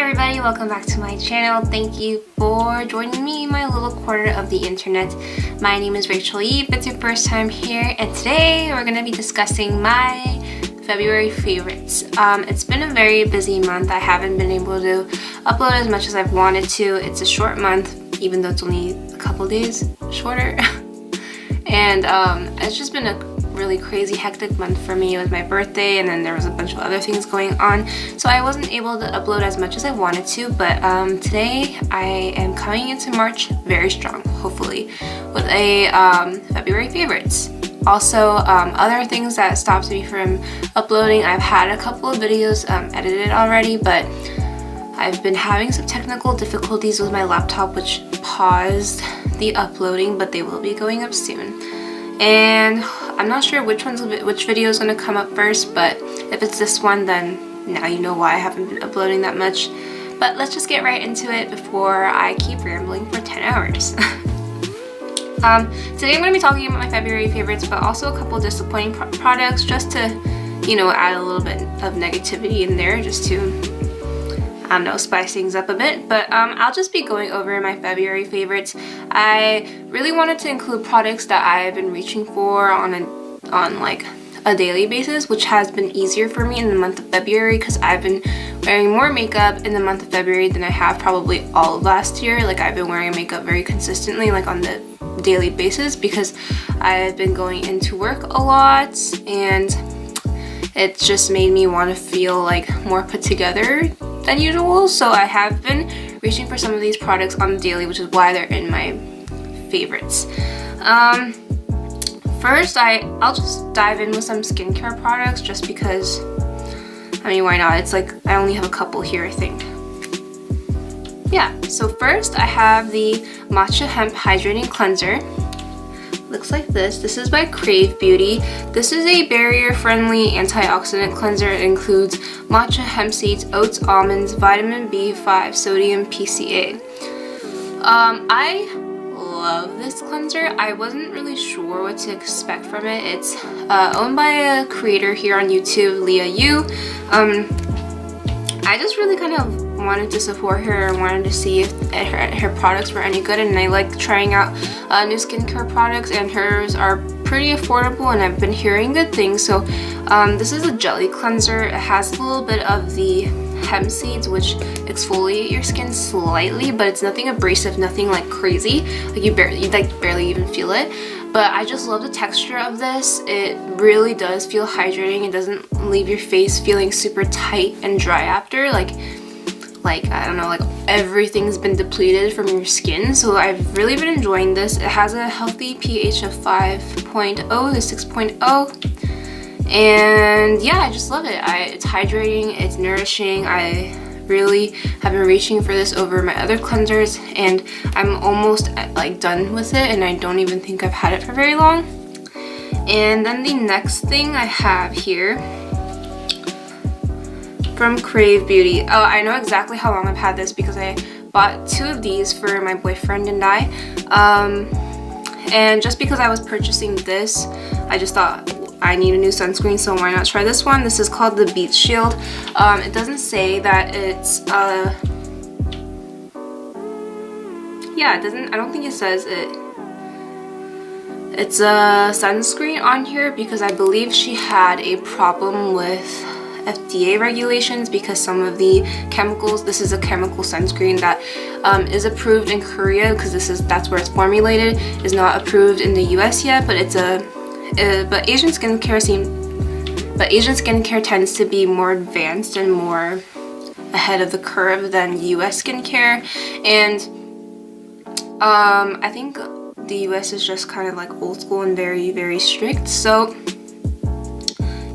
everybody, welcome back to my channel. Thank you for joining me in my little corner of the internet. My name is Rachel Yee, if it's your first time here, and today we're going to be discussing my February favorites. It's been a very busy month. I haven't been able to upload as much as I've wanted to. It's a short month, even though it's only a couple days shorter. And it's just been a really crazy hectic month for me. It was my birthday and then there was a bunch of other things going on, so I wasn't able to upload as much as I wanted to, but today I am coming into March very strong, hopefully, with a February favorites. Also, other things that stopped me from uploading, I've had a couple of videos edited already, but I've been having some technical difficulties with my laptop, which paused the uploading, but they will be going up soon. And I'm not sure which video is going to come up first, but if it's this one, then now you know why I haven't been uploading that much. But let's just get right into it before I keep rambling for 10 hours. Today I'm going to be talking about my February favorites, but also a couple disappointing products, just to, you know, add a little bit of negativity in there, just to, I don't know, spice things up a bit. But I'll just be going over my February favorites. I really wanted to include products that I've been reaching for on like a daily basis, which has been easier for me in the month of February because I've been wearing more makeup in the month of February than I have probably all of last year. Like, I've been wearing makeup very consistently, like on the daily basis, because I've been going into work a lot and it just made me want to feel like more put together than usual. So I have been reaching for some of these products on the daily, which is why they're in my favorites. First, I'll just dive in with some skincare products just because, I mean, why not? It's like I only have a couple here, I think. Yeah, so first I have the Matcha Hemp Hydrating Cleanser. Looks like this. This is by Crave Beauty. This is a barrier-friendly antioxidant cleanser. It includes matcha, hemp seeds, oats, almonds, vitamin B5, sodium, PCA. I love this cleanser. I wasn't really sure what to expect from it. It's owned by a creator here on YouTube, Leah Yu. I just really kind of wanted to support her and wanted to see if her products were any good, and I like trying out new skincare products, and hers are pretty affordable and I've been hearing good things. So this is a jelly cleanser. It has a little bit of the hemp seeds, which exfoliate your skin slightly, but it's nothing abrasive, nothing like crazy, like you barely even feel it. But I just love the texture of this. It really does feel hydrating. It doesn't leave your face feeling super tight and dry after, like I don't know, like everything's been depleted from your skin. So I've really been enjoying this. It has a healthy pH of 5.0 to 6.0, and yeah, I just love it. It's hydrating, it's nourishing. I really have been reaching for this over my other cleansers, and I'm almost like done with it, and I don't even think I've had it for very long. And then the next thing I have here from Crave Beauty. Oh, I know exactly how long I've had this because I bought 2 of these for my boyfriend and I. And just because I was purchasing this, I just thought I need a new sunscreen, so why not try this one? This is called the Beach Shield. It doesn't say that it's yeah, it doesn't, I don't think it says it. It's a sunscreen on here because I believe she had a problem with FDA regulations because some of the chemicals, this is a chemical sunscreen that is approved in Korea because that's where it's formulated, is not approved in the US yet, but but Asian skincare tends to be more advanced and more ahead of the curve than US skincare, and I think the US is just kind of like old school and very, very strict. So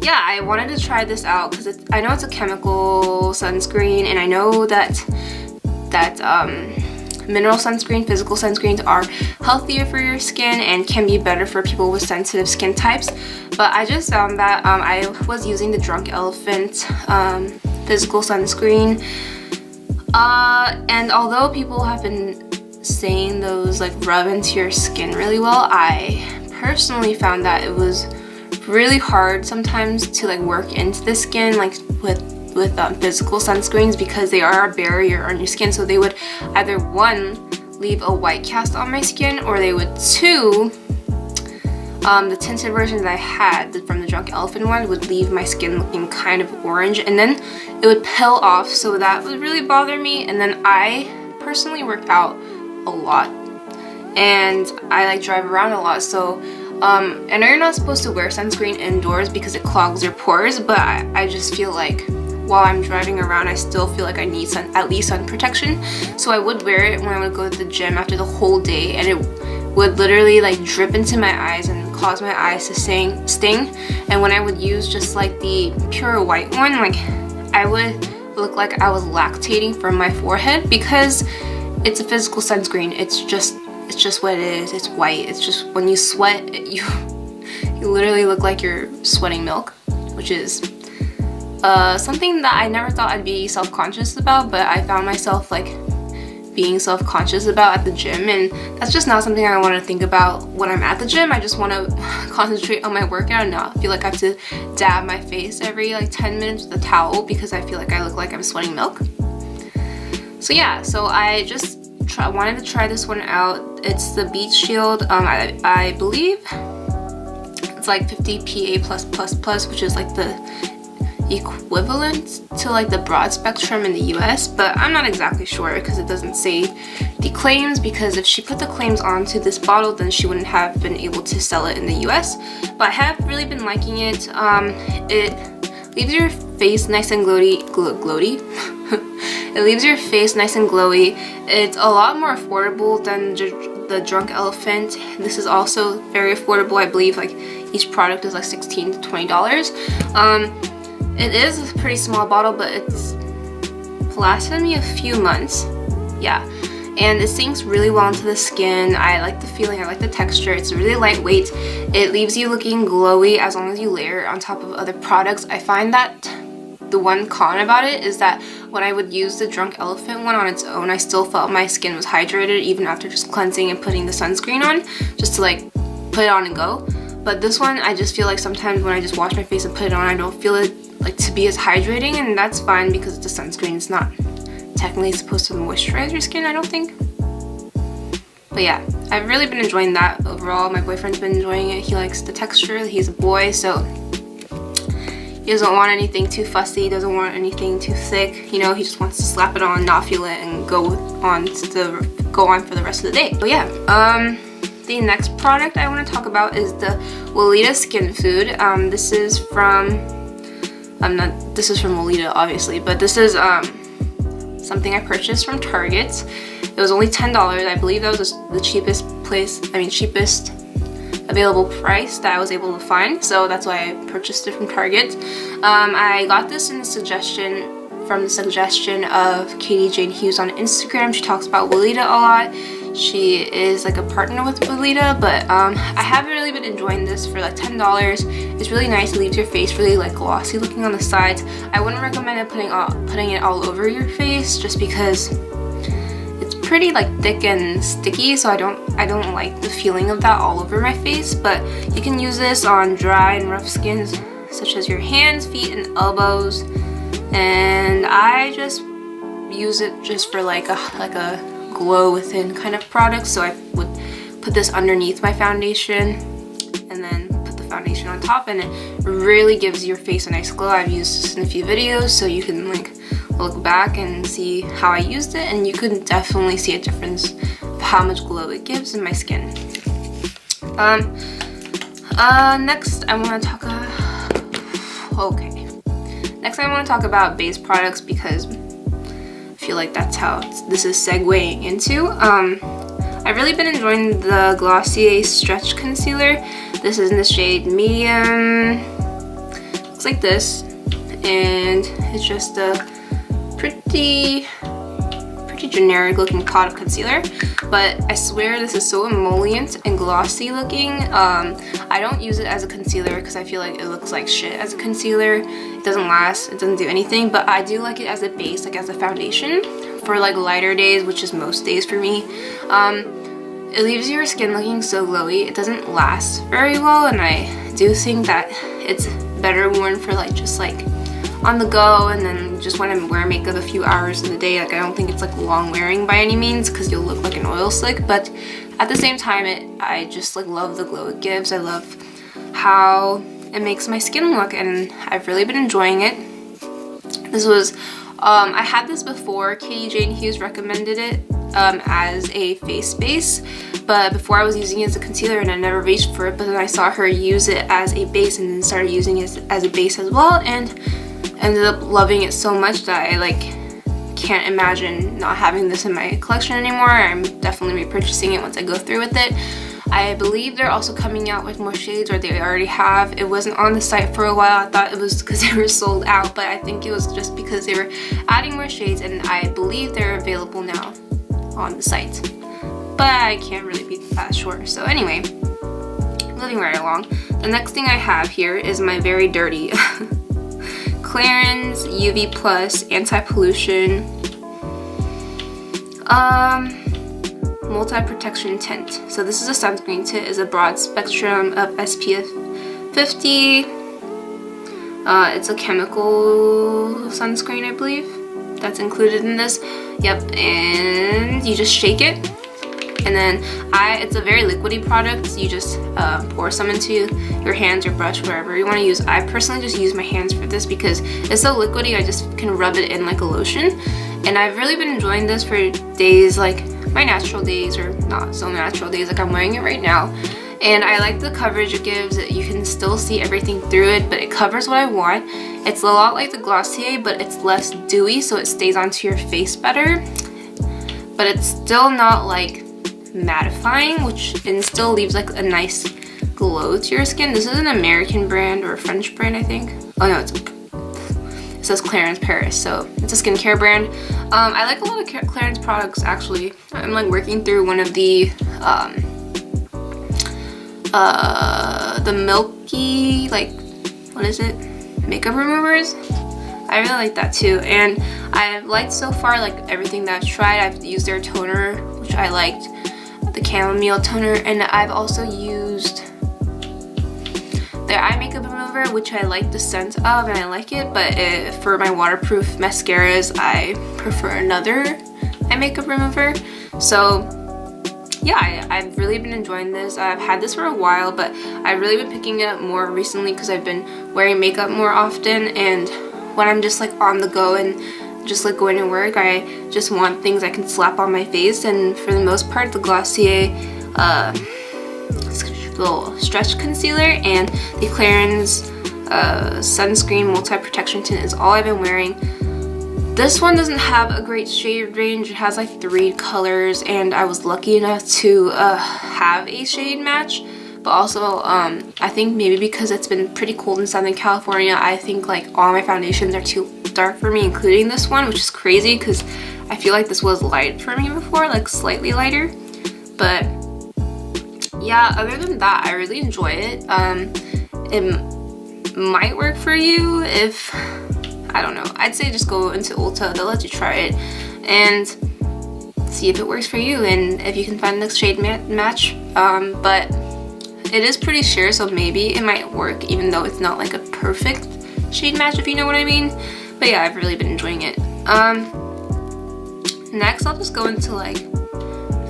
yeah, I wanted to try this out because I know it's a chemical sunscreen, and I know that mineral sunscreen, physical sunscreens are healthier for your skin and can be better for people with sensitive skin types. But I just found that I was using the Drunk Elephant physical sunscreen, and although people have been saying those like rub into your skin really well, I personally found that it was really hard sometimes to like work into the skin, like with physical sunscreens because they are a barrier on your skin. So they would either one, leave a white cast on my skin, or they would two, the tinted version that I had from the Drunk Elephant one would leave my skin looking kind of orange, and then it would peel off, so that would really bother me. And then I personally work out a lot and I like drive around a lot, so I know you're not supposed to wear sunscreen indoors because it clogs your pores, but I just feel like while I'm driving around I still feel like I need at least sun protection. So I would wear it when I would go to the gym after the whole day, and it would literally like drip into my eyes and cause my eyes to sting. And when I would use just like the pure white one, like I would look like I was lactating from my forehead because it's a physical sunscreen. It's just what it is. It's white. It's just when you sweat, you literally look like you're sweating milk, which is something that I never thought I'd be self-conscious about, but I found myself like being self-conscious about at the gym, and that's just not something I want to think about when I'm at the gym. I just want to concentrate on my workout and not feel like I have to dab my face every like 10 minutes with a towel because I feel like I look like I'm sweating milk. So yeah, so I just wanted to try this one out. It's the Beach Shield. I believe it's like 50 PA+++, which is like the equivalent to like the broad spectrum in the US, but I'm not exactly sure because it doesn't say the claims, because if she put the claims onto this bottle then she wouldn't have been able to sell it in the US. But I have really been liking it. It leaves your face nice and glowy. It leaves your face nice and glowy. It's a lot more affordable than the Drunk Elephant. This is also very affordable. I believe like each product is like $16 to $20. It is a pretty small bottle, but it's lasted me a few months. Yeah, and it sinks really well into the skin. I like the feeling, I like the texture. It's really lightweight. It leaves you looking glowy as long as you layer it on top of other products. I find that the one con about it is that when I would use the Drunk Elephant one on its own, I still felt my skin was hydrated even after just cleansing and putting the sunscreen on, just to like put it on and go. But this one, I just feel like sometimes when I just wash my face and put it on, I don't feel it like to be as hydrating, and that's fine because it's a sunscreen. It's not technically supposed to moisturize your skin, I don't think. But yeah, I've really been enjoying that overall. My boyfriend's been enjoying it. He likes the texture. He's a boy, so he doesn't want anything too fussy. He doesn't want anything too thick. You know, he just wants to slap it on, not feel it, and go on for the rest of the day. But yeah, the next product I want to talk about is the Weleda Skin Food. This is from Weleda obviously, but this is something I purchased from Target. It was only $10. I believe that was the cheapest available price that I was able to find, so that's why I purchased it from Target. I got this in the suggestion of Katie Jane Hughes on Instagram. She talks about Weleda a lot. She is like a partner with Weleda, but I haven't really been enjoying this for like $10. It's really nice. It leaves your face really like glossy looking on the sides. I wouldn't recommend putting it all over your face just because it's pretty like thick and sticky, so I don't like the feeling of that all over my face. But you can use this on dry and rough skins such as your hands, feet, and elbows. And I just use it just for like a glow within kind of product. So I would put this underneath my foundation and then put the foundation on top, and it really gives your face a nice glow. I've used this in a few videos, so you can like look back and see how I used it, and you could definitely see a difference of how much glow it gives in my skin. Next I want to talk about base products because I feel like that's how this is segueing into. I've really been enjoying the Glossier Stretch Concealer. This is in the shade Medium. Looks like this, and it's just a pretty generic looking pot of concealer, but I swear this is so emollient and glossy looking. I don't use it as a concealer because I feel like it looks like shit as a concealer. It doesn't last, it doesn't do anything, but I do like it as a base, like as a foundation for like lighter days, which is most days for me. It leaves your skin looking so glowy. It doesn't last very well, and I do think that it's better worn for like just like on the go, and then just when I'm wearing makeup a few hours in the day. Like I don't think it's like long wearing by any means because you'll look like an oil slick, but at the same time I just like love the glow it gives. I love how it makes my skin look, and I've really been enjoying it. This was I had this before. Katie Jane Hughes recommended it as a face base, but before I was using it as a concealer and I never reached for it, but then I saw her use it as a base and then started using it as a base as well, and ended up loving it so much that I like can't imagine not having this in my collection anymore. I'm definitely repurchasing it once I go through with it. I believe they're also coming out with more shades, or they already have. It wasn't on the site for a while. I thought it was because they were sold out, but I think it was just because they were adding more shades, and I believe they're available now on the site. But I can't really be that sure. So anyway, moving right along. The next thing I have here is my very dirty Clarins UV Plus Anti-Pollution Multi-Protection Tint. So this is a sunscreen tint. It's a broad spectrum of SPF 50. It's a chemical sunscreen, I believe, that's included in this. Yep, and you just shake it, and then it's a very liquidy product. So you just pour some into your hands or brush, wherever you want to use. I personally just use my hands for this because it's so liquidy. I just can rub it in like a lotion, and I've really been enjoying this for days, like my natural days or not so natural days, like I'm wearing it right now. And I like the coverage it gives. You can still see everything through it, but it covers what I want. It's a lot like the Glossier, but it's less dewy, so it stays onto your face better. But it's still not like mattifying, and still leaves like a nice glow to your skin. This is an American brand or a French brand, I think. Oh no, it says Clarins Paris, so it's a skincare brand. I like a lot of Clarins products actually. I'm like working through one of the milky, like, what is it? Makeup removers. I really like that too, and I've liked so far like everything that I've tried. I've used their toner, which I liked, the chamomile toner, and I've also used their eye makeup remover, which I like the scent of and I like it, but for my waterproof mascaras I prefer another eye makeup remover. So yeah, I've really been enjoying this. I've had this for a while, but I've really been picking it up more recently because I've been wearing makeup more often, and when I'm just like on the go and just like going to work, I just want things I can slap on my face. And for the most part, the Glossier little stretch concealer and the Clarins sunscreen multi-protection tint is all I've been wearing. This one doesn't have a great shade range. It has like 3 colors, and I was lucky enough to have a shade match. But also, I think maybe because it's been pretty cold in Southern California, I think like all my foundations are too dark for me, including this one, which is crazy because I feel like this was light for me before, like slightly lighter. But yeah, other than that, I really enjoy it. It might work for you if, I don't know, I'd say just go into Ulta. They'll let you try it and see if it works for you and if you can find the shade match. But it is pretty sheer, so maybe it might work even though it's not like a perfect shade match, if you know what I mean. But yeah, I've really been enjoying it. Next, I'll just go into like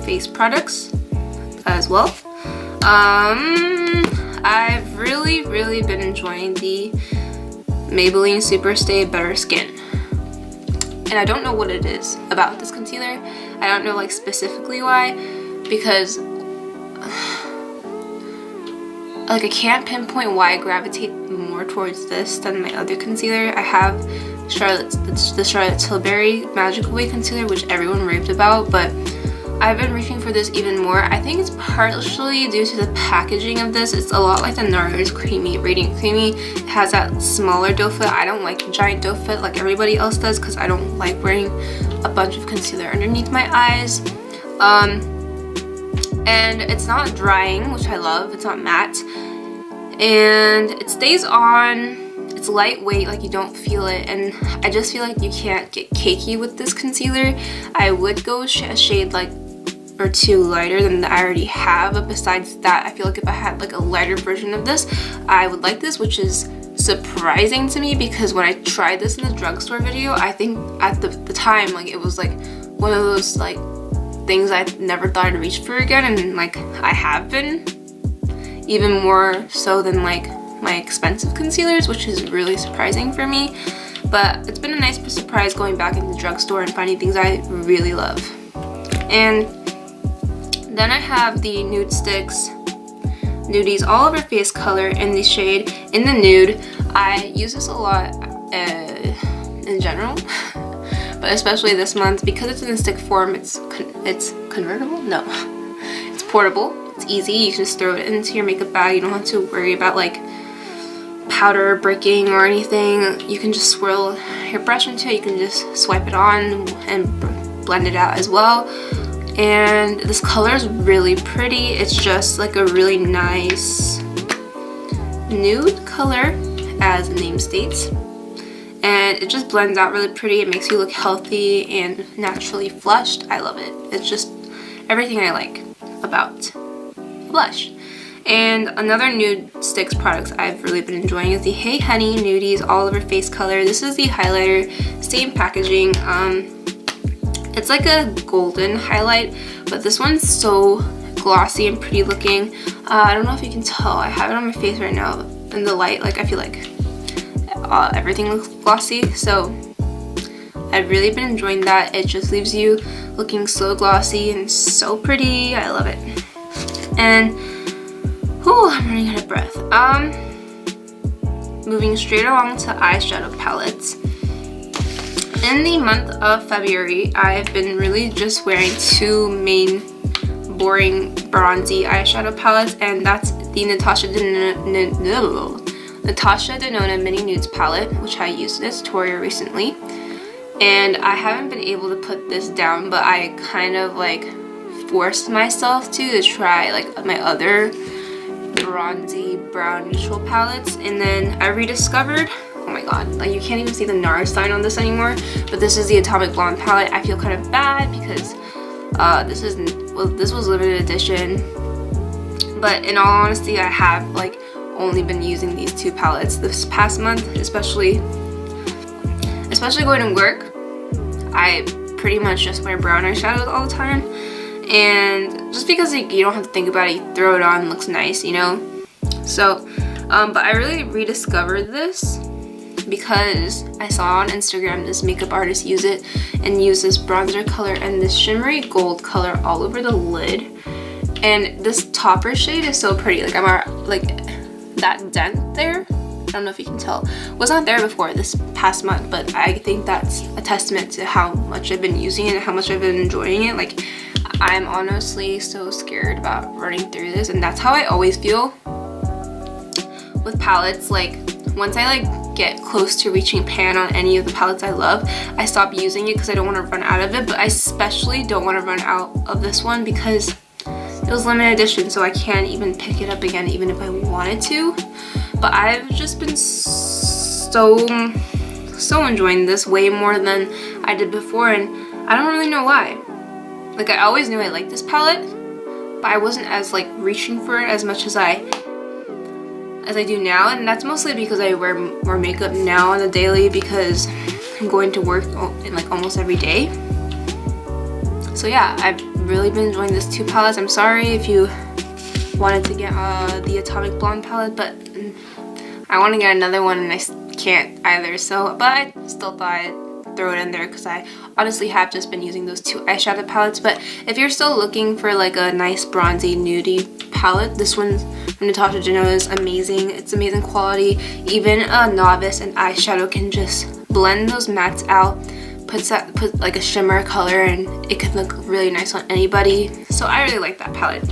face products as well. I've really been enjoying the Maybelline Superstay Better Skin. And I don't know what it is about this concealer. I don't know like specifically why, because like I can't pinpoint why I gravitate more towards this than my other concealer. I have the Charlotte Tilbury Magical Way concealer, which everyone raved about, but I've been reaching for this even more. I think it's partially due to the packaging of this. It's a lot like the NARS Creamy Radiant Creamy. It has that smaller doe foot. I don't like a giant doe foot like everybody else does because I don't like wearing a bunch of concealer underneath my eyes. And it's not drying, which I love. It's not matte. And it stays on. It's lightweight, like you don't feel it, and I just feel like you can't get cakey with this concealer. I would go a shade like or 2 lighter than I already have, but besides that, I feel like if I had like a lighter version of this, I would like this, which is surprising to me because when I tried this in the drugstore video, I think at the time, like, it was like one of those like things I never thought I'd reach for again, and like I have been, even more so than like my expensive concealers, which is really surprising for me. But it's been a nice surprise going back into the drugstore and finding things I really love. And then I have the Nude Sticks Nudies All Over Face color in the shade In the Nude. I use this a lot in general, but especially this month because it's in a stick form. It's convertible? No, it's portable. It's easy. You can just throw it into your makeup bag. You don't have to worry about like powder breaking or anything. You can just swirl your brush into it. You can just swipe it on and blend it out as well. And this color is really pretty. It's just like a really nice nude color, as the name states. And it just blends out really pretty. It makes you look healthy and naturally flushed. I love it. It's just everything I like about blush. And another Nude Sticks products I've really been enjoying is the Hey Honey Nudies All Over Face color. This is the highlighter, same packaging. It's like a golden highlight, but this one's so glossy and pretty looking. I don't know if you can tell. I have it on my face right now in the light. Like, I feel like everything looks glossy, so I've really been enjoying that. It just leaves you looking so glossy and so pretty. I love it. And I'm running out of breath. Moving straight along to eyeshadow palettes. In the month of February, I've been really just wearing two main boring bronzy eyeshadow palettes, and that's the Natasha Denona Mini Nudes palette, which I used this tutorial recently. And I haven't been able to put this down, but I kind of like forced myself to try like my other bronzy brown neutral palettes. And then I rediscovered, oh my god, like you can't even see the NARS sign on this anymore, but this is the Atomic Blonde palette. I feel kind of bad because this was limited edition, but in all honesty, I have like only been using these two palettes this past month, especially going to work. I pretty much just wear brown eyeshadows all the time, and just because like, you don't have to think about it, you throw it on, it looks nice, you know. So but I really rediscovered this because I saw on Instagram this makeup artist use it and use this bronzer color and this shimmery gold color all over the lid. And this topper shade is so pretty. Like that dent there, I don't know if you can tell, was not there before this past month, but I think that's a testament to how much I've been using it and how much I've been enjoying it. Like, I'm honestly so scared about running through this, and that's how I always feel with palettes. Like, once I like get close to reaching pan on any of the palettes I love, I stop using it because I don't want to run out of it. But I especially don't want to run out of this one because it was limited edition, so I can't even pick it up again even if I wanted to. But I've just been so enjoying this way more than I did before, and I don't really know why. Like, I always knew I liked this palette, but I wasn't as like reaching for it as much as I do now, and that's mostly because I wear more makeup now on the daily because I'm going to work in like almost every day. So yeah, I've really been enjoying this two palettes. I'm sorry if you wanted to get the Atomic Blonde palette, but I want to get another one and I can't either. So, but I still thought I'd throw it in there because I honestly have just been using those two eyeshadow palettes. But if you're still looking for like a nice bronzy nudie palette, this one from Natasha Denona is amazing. It's amazing quality. Even a novice in eyeshadow can just blend those mattes out, put like a shimmer color, and it can look really nice on anybody. So I really like that palette.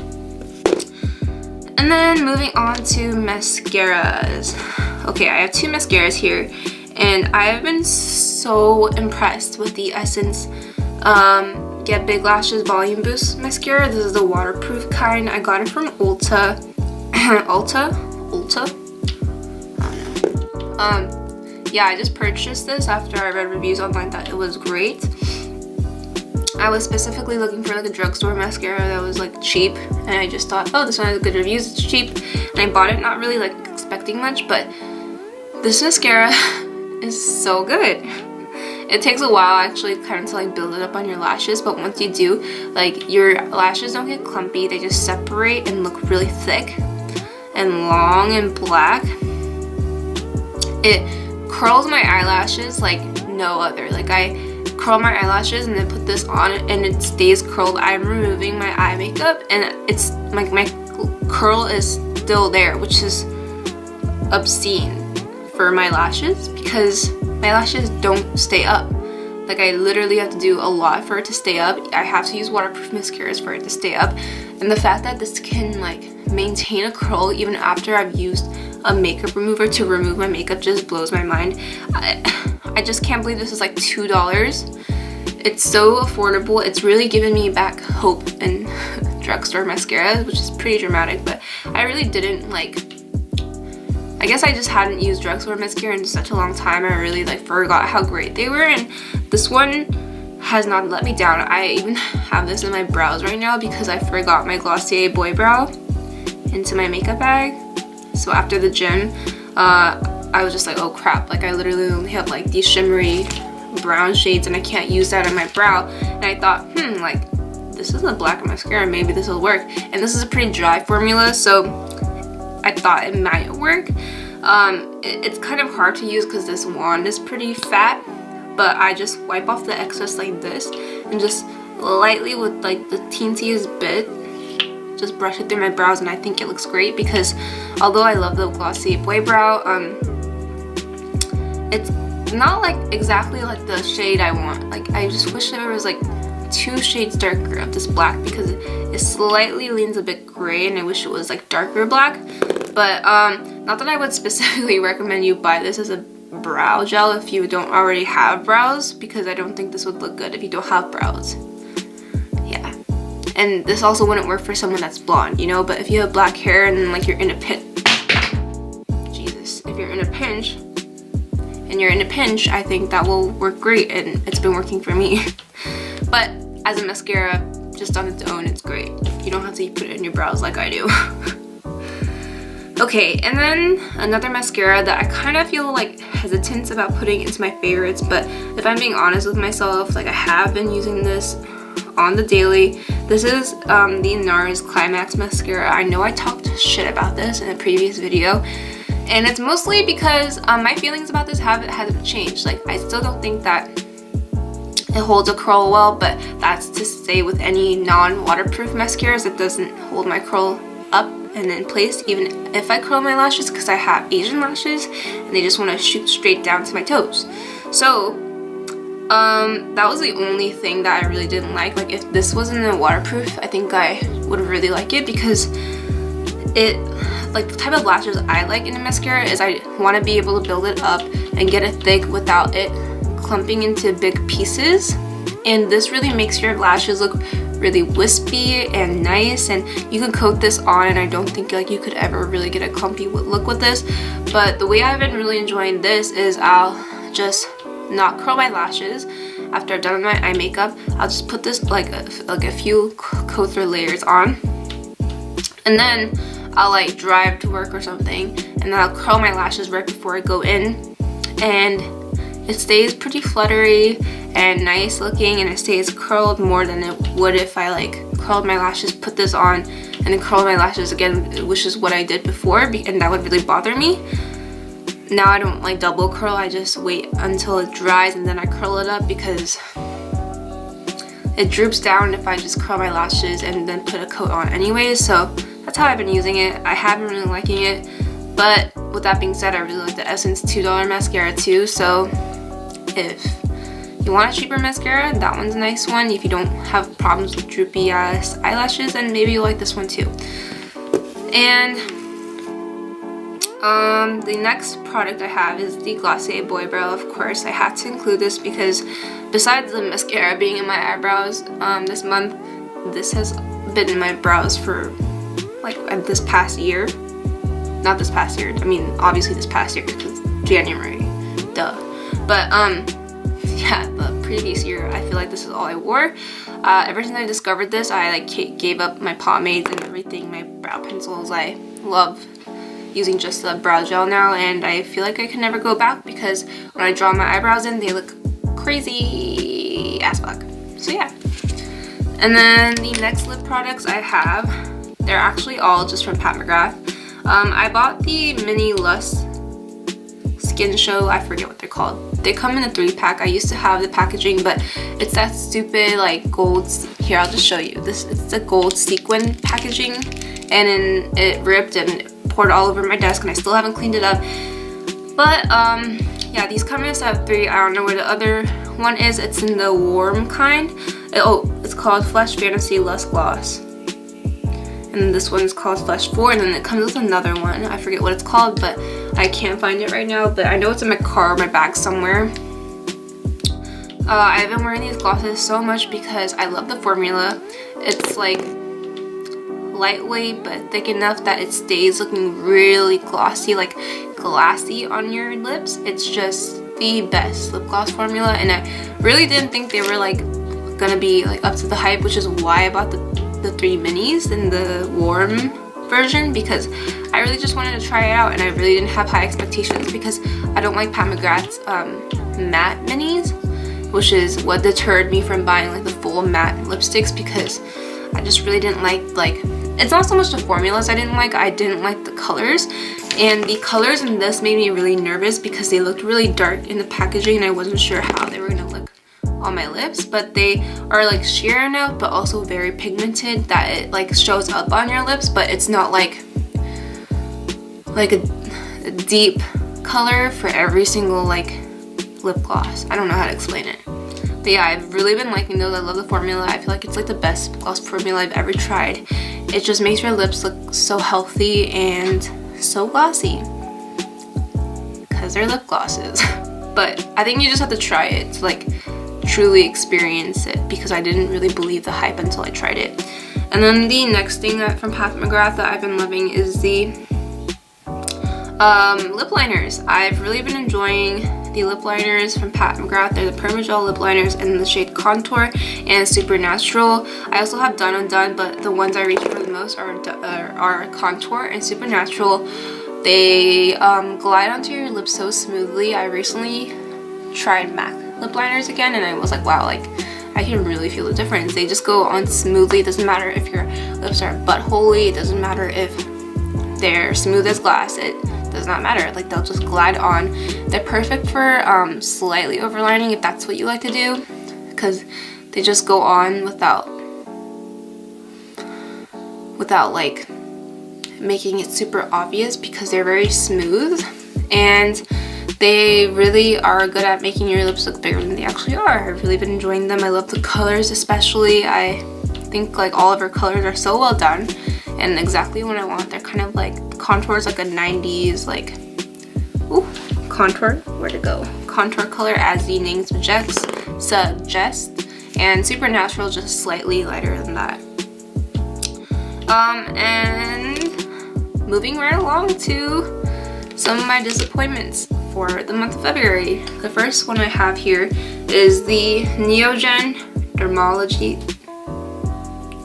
And then moving on to mascaras. Okay, I have two mascaras here, and I've been so impressed with the Essence Get Big Lashes Volume Boost mascara. This is the waterproof kind. I got it from Ulta. Ulta? I don't know. Yeah, I just purchased this after I read reviews online that it was great. I was specifically looking for like a drugstore mascara that was like cheap, and I just thought, oh, this one has good reviews, it's cheap, and I bought it not really like expecting much, but This mascara is so good. It takes a while actually kind of to like build it up on your lashes, but once you do, like your lashes don't get clumpy, they just separate and look really thick and long and black. It curls my eyelashes like no other. Like I curl my eyelashes and then put this on and it stays curled. I'm removing my eye makeup and it's like my curl is still there, which is obscene for my lashes because my lashes don't stay up. Like I literally have to do a lot for it to stay up. I have to use waterproof mascaras for it to stay up. And the fact that this can like maintain a curl even after I've used a makeup remover to remove my makeup just blows my mind. I just can't believe this is like $2. It's so affordable. It's really given me back hope in drugstore mascaras, which is pretty dramatic, but I really didn't like, I guess I just hadn't used drugstore mascara in such a long time. I really like forgot how great they were, and this one has not let me down. I even have this in my brows right now because I forgot my Glossier Boy Brow into my makeup bag. So after the gym, I was just like, oh crap, like I literally only have like these shimmery brown shades and I can't use that on my brow. And I thought, like this is a black mascara, maybe this will work. And this is a pretty dry formula, so I thought it might work. It's kind of hard to use because this wand is pretty fat, but I just wipe off the excess like this and just lightly with like the teensiest bit just brush it through my brows, and I think it looks great because although I love the Glossier Boy Brow, it's not like exactly like the shade I want. Like I just wish there was like 2 shades darker of this black because it slightly leans a bit gray and I wish it was like darker black. But not that I would specifically recommend you buy this as a brow gel if you don't already have brows, because I don't think this would look good if you don't have brows. Yeah. And this also wouldn't work for someone that's blonde, you know, but if you have black hair and then like you're in a if you're in a pinch, I think that will work great, and it's been working for me. But as a mascara, just on its own, it's great. You don't have to put it in your brows like I do. Okay, and then another mascara that I kind of feel like hesitant about putting into my favorites, but if I'm being honest with myself, like I have been using this on the daily. This is the NARS Climax Mascara. I know I talked shit about this in a previous video, and it's mostly because my feelings about this hasn't changed. Like I still don't think that it holds a curl well, but that's to say with any non-waterproof mascaras, it doesn't hold my curl up and in place even if I curl my lashes, because I have Asian lashes and they just want to shoot straight down to my toes. So that was the only thing that I really didn't like. Like if this wasn't a waterproof, I think I would really like it, because it, like the type of lashes I like in a mascara is I want to be able to build it up and get it thick without it clumping into big pieces. And this really makes your lashes look really wispy and nice, and you can coat this on and I don't think like you could ever really get a clumpy look with this. But the way I've been really enjoying this is I'll just not curl my lashes after I've done my eye makeup. I'll just put this like a few coats or layers on, and then I'll like drive to work or something, and then I'll curl my lashes right before I go in, and it stays pretty fluttery and nice looking, and it stays curled more than it would if I like curled my lashes, put this on, and then curled my lashes again, which is what I did before, and that would really bother me. Now I don't like double curl, I just wait until it dries and then I curl it up, because it droops down if I just curl my lashes and then put a coat on anyway. So that's how I've been using it. I have been really liking it, but with that being said, I really like the Essence $2 mascara too. So if you want a cheaper mascara, that one's a nice one. If you don't have problems with droopy eyelashes, then maybe you'll like this one too. And the next product I have is the Glossier Boy Brow. Of course, I had to include this because besides the mascara being in my eyebrows this month, this has been in my brows for like this past year. Not this past year, I mean obviously this past year because January, duh. But yeah, the previous year I feel like this is all I wore. Ever since I discovered this, I like gave up my pomades and everything, my brow pencils. I love using just the brow gel now, and I feel like I can never go back because when I draw my eyebrows in, they look crazy as fuck. So yeah. And then the next lip products I have, they're actually all just from Pat McGrath. I bought the Mini Lush Skin Show, I forget what they're called. They come in a 3-pack. I used to have the packaging, but it's that stupid like gold, here I'll just show you. It's the gold sequin packaging, and then it ripped and it poured all over my desk, and I still haven't cleaned it up. But yeah, these come in a set of 3. I don't know where the other one is. It's in the warm kind. It's called Flesh Fantasy Lush Gloss. And then this one's called Flesh 4, and then it comes with another one. I forget what it's called, but I can't find it right now, but I know it's in my car or my bag somewhere. I've been wearing these glosses so much because I love the formula. It's like lightweight but thick enough that it stays looking really glossy, like glassy on your lips. It's just the best lip gloss formula, and I really didn't think they were like gonna be like up to the hype, which is why I bought the 3 minis in the warm version, because I really just wanted to try it out, and I really didn't have high expectations because I don't like Pat McGrath's matte minis, which is what deterred me from buying like the full matte lipsticks, because I just really didn't like it's not so much the formulas I didn't like the colors, and the colors in this made me really nervous because they looked really dark in the packaging, and I wasn't sure how they were gonna look on my lips. But they are like sheer enough but also very pigmented that it like shows up on your lips, but it's not like a deep color for every single like lip gloss. I don't know how to explain it, but yeah, I've really been liking those. I love the formula. I feel like it's like the best gloss formula I've ever tried. It just makes your lips look so healthy and so glossy because they're lip glosses. But I think you just have to try it to like truly experience it, because I didn't really believe the hype until I tried it. And then the next thing that from Pat McGrath that I've been loving is the lip liners. I've really been enjoying the lip liners from Pat McGrath. They're the Permagel lip liners in the shade Contour and Supernatural. I also have Done Undone, but the ones I reach for the most are Contour and Supernatural. They glide onto your lips so smoothly. I recently tried MAC lip liners again, and I was like, wow, like I can really feel the difference. They just go on smoothly. It doesn't matter if your lips are buttholey. It doesn't matter if they're smooth as glass. It does not matter. Like, they'll just glide on. They're perfect for slightly overlining if that's what you like to do, because they just go on without like making it super obvious, because they're very smooth, and they really are good at making your lips look bigger than they actually are. I've really been enjoying them. I love the colors especially. I think like all of her colors are so well done and exactly what I want. They're kind of like, Contour is like a 90s like, ooh, contour, where'd it go? Contour color, as the name suggests, and Supernatural just slightly lighter than that. And moving right along to some of my disappointments for the month of February. The first one I have here is the Neogen Dermalogy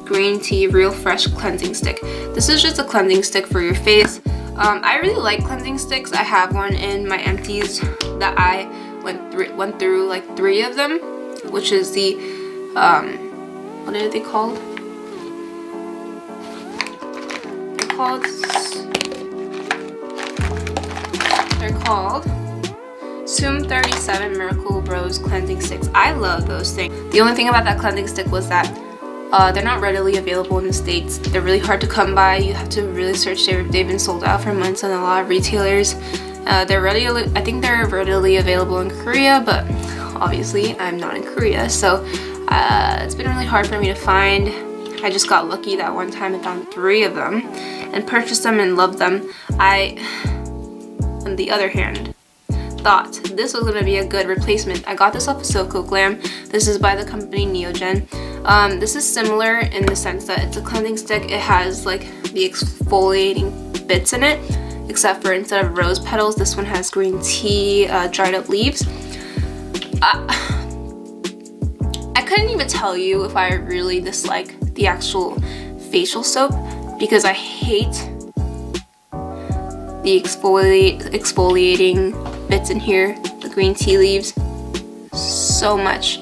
Green Tea Real Fresh Cleansing Stick. This is just a cleansing stick for your face. I really like cleansing sticks. I have one in my empties that I went through like 3 of them, which is the what are they called? They're called Zoom 37 Miracle Rose Cleansing Sticks. I love those things. The only thing about that cleansing stick was that they're not readily available in the States. They're really hard to come by. You have to really search. They've been sold out for months on a lot of retailers. I think they're readily available in Korea, but obviously I'm not in Korea, so it's been really hard for me to find. I just got lucky that one time and found 3 of them and purchased them and loved them. I, on the other hand, thought this was going to be a good replacement. I got this off of xoxo Glam. This is by the company Neogen. This is similar in the sense that it's a cleansing stick. It has like the exfoliating bits in it, except for instead of rose petals, this one has green tea, dried up leaves. I couldn't even tell you if I really dislike the actual facial soap, because I hate the exfoliating bits in here, the green tea leaves, so much.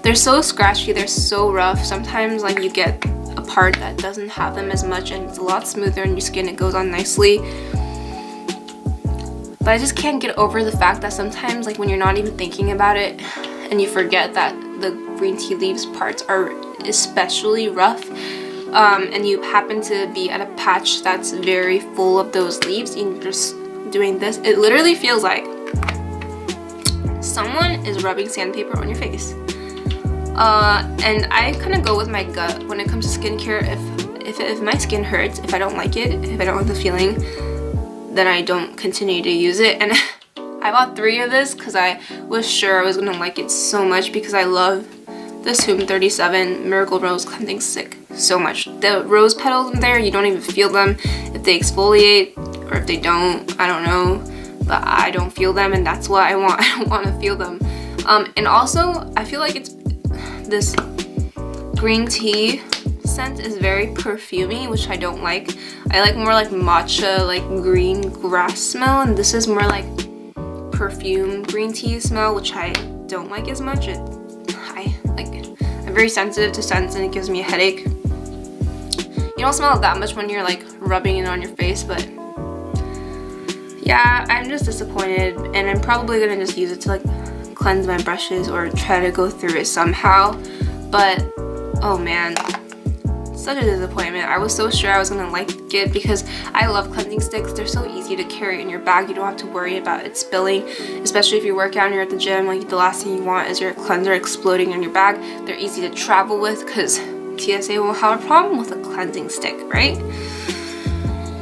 They're so scratchy, they're so rough. Sometimes like you get a part that doesn't have them as much and it's a lot smoother on your skin, it goes on nicely. But I just can't get over the fact that sometimes like when you're not even thinking about it and you forget that the green tea leaves parts are especially rough, and you happen to be at a patch that's very full of those leaves and you're just doing this, it literally feels like someone is rubbing sandpaper on your face. And I kind of go with my gut when it comes to skincare. If my skin hurts, if I don't like it, if I don't like the feeling, then I don't continue to use it. And I bought 3 of this because I was sure I was gonna like it so much because I love this Hum 37 Miracle Rose Cleansing Stick so much. The rose petals in there, you don't even feel them if they exfoliate, or if they don't, I don't know, but I don't feel them, and that's what I want. I don't want to feel them. And also I feel like this green tea scent is very perfumey, which I don't like. I like more like matcha, like green grass smell, and this is more like perfume green tea smell, which I don't like as much. I'm very sensitive to scents and it gives me a headache. You don't smell it that much when you're like rubbing it on your face, but yeah, I'm just disappointed, and I'm probably gonna just use it to like cleanse my brushes or try to go through it somehow. But oh man, such a disappointment. I was so sure I was gonna like it because I love cleansing sticks. They're so easy to carry in your bag. You don't have to worry about it spilling, especially if you work out and you're at the gym. Like the last thing you want is your cleanser exploding in your bag. They're easy to travel with because TSA will have a problem with a cleansing stick, right?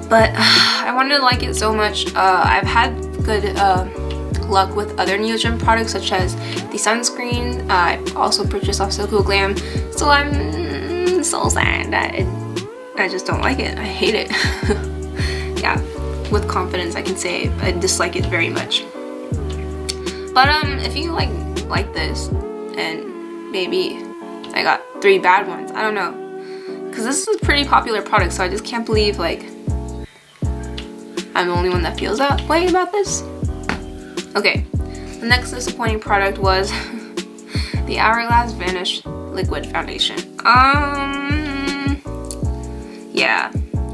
But I wanted to like it so much. I've had good luck with other Neogen products such as the sunscreen. I also purchased off xoxo Glam, so I'm so sad that I just don't like it. I hate it. Yeah, with confidence I can say I dislike it very much. But if you like this, and maybe I got 3 bad ones, I don't know, because this is a pretty popular product, so I just can't believe like I'm the only one that feels that way about this. Okay, the next disappointing product was the Hourglass Vanish Liquid Foundation. Yeah,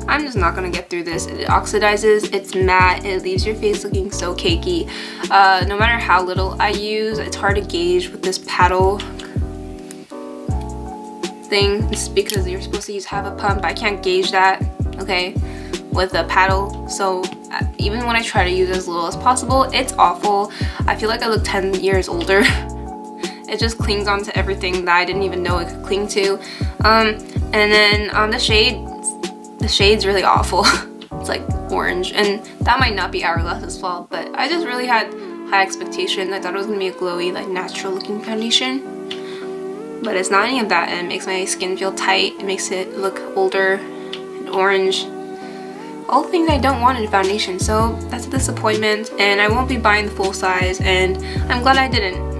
I'm just not gonna get through this. It oxidizes, it's matte, it leaves your face looking so cakey. No matter how little I use, it's hard to gauge with this paddle thing. It's because you're supposed to use half a pump. I can't gauge that, okay, with a paddle. So even when I try to use as little as possible, it's awful. I feel like I look 10 years older. It just clings onto everything that I didn't even know it could cling to. And then the shade's really awful. It's like orange, and that might not be Hourglass's fault, but I just really had high expectations. I thought it was gonna be a glowy, like natural looking foundation, but it's not any of that, and it makes my skin feel tight. It makes it look older and orange. All things I don't want in a foundation, so that's a disappointment, and I won't be buying the full size, and I'm glad I didn't.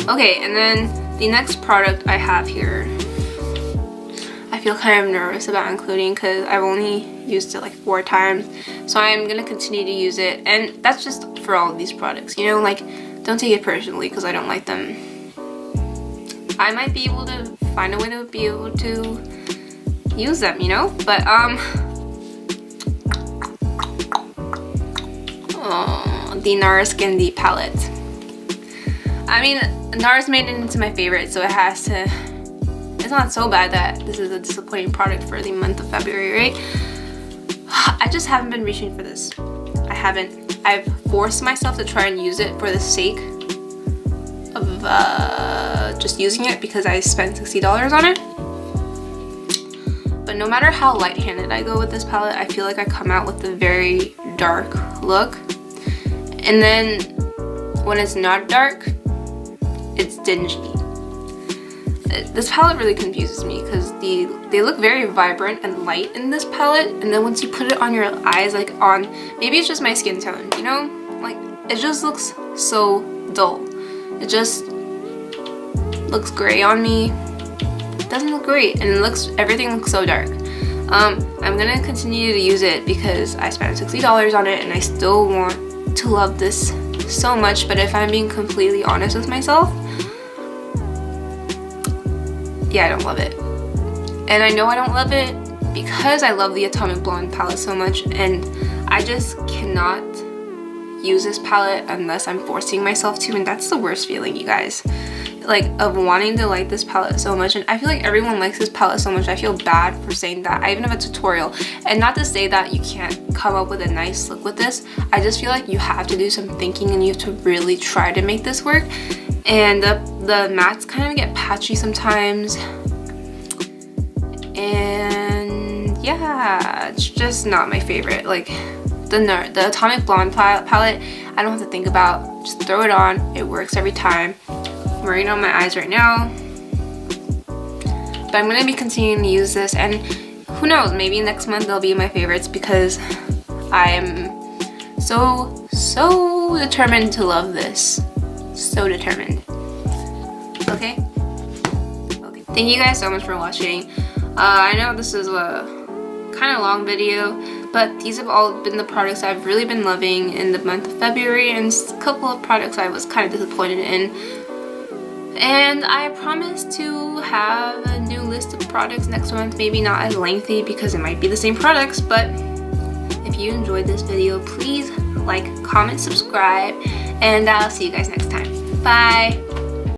Okay, and then the next product I have here, I feel kind of nervous about including because I've only used it like 4 times, so I'm gonna continue to use it, and that's just for all of these products, you know, like don't take it personally because I don't like them. I might be able to find a way to be able to use them, you know, but the NARS Skin Deep palette. I mean, NARS made it into my favorite, so it has to. It's not so bad that this is a disappointing product for the month of February, right? I just haven't been reaching for this. I haven't. I've forced myself to try and use it for the sake of just using it because I spent $60 on it. But no matter how light-handed I go with this palette, I feel like I come out with a very dark look. And then when it's not dark, it's dingy. This palette really confuses me because they look very vibrant and light in this palette, and then once you put it on your eyes, like on, maybe it's just my skin tone, you know? Like, it just looks so dull. It just looks gray on me. It doesn't look great, and everything looks so dark. I'm gonna continue to use it because I spent $60 on it and I still want to love this so much. But if I'm being completely honest with myself, yeah, I don't love it. And I know I don't love it because I love the Atomic Blonde palette so much, and I just cannot use this palette unless I'm forcing myself to, and that's the worst feeling, you guys. Like, of wanting to like this palette so much, and I feel like everyone likes this palette so much. I feel bad for saying that. I even have a tutorial, and not to say that you can't come up with a nice look with this. I just feel like you have to do some thinking and you have to really try to make this work. And the mattes kind of get patchy sometimes, and yeah, it's just not my favorite. Like, the Atomic Blonde palette, I don't have to think about, just throw it on, it works every time. I'm wearing it on my eyes right now, but I'm going to be continuing to use this, and who knows, maybe next month they'll be my favorites because I am so determined to love this. So determined. Okay? Thank you guys so much for watching. I know this is a kind of long video, but these have all been the products I've really been loving in the month of February, and a couple of products I was kind of disappointed in. And I promise to have a new list of products next month, maybe not as lengthy because it might be the same products, but if you enjoyed this video, please like, comment, subscribe, and I'll see you guys next time. Bye!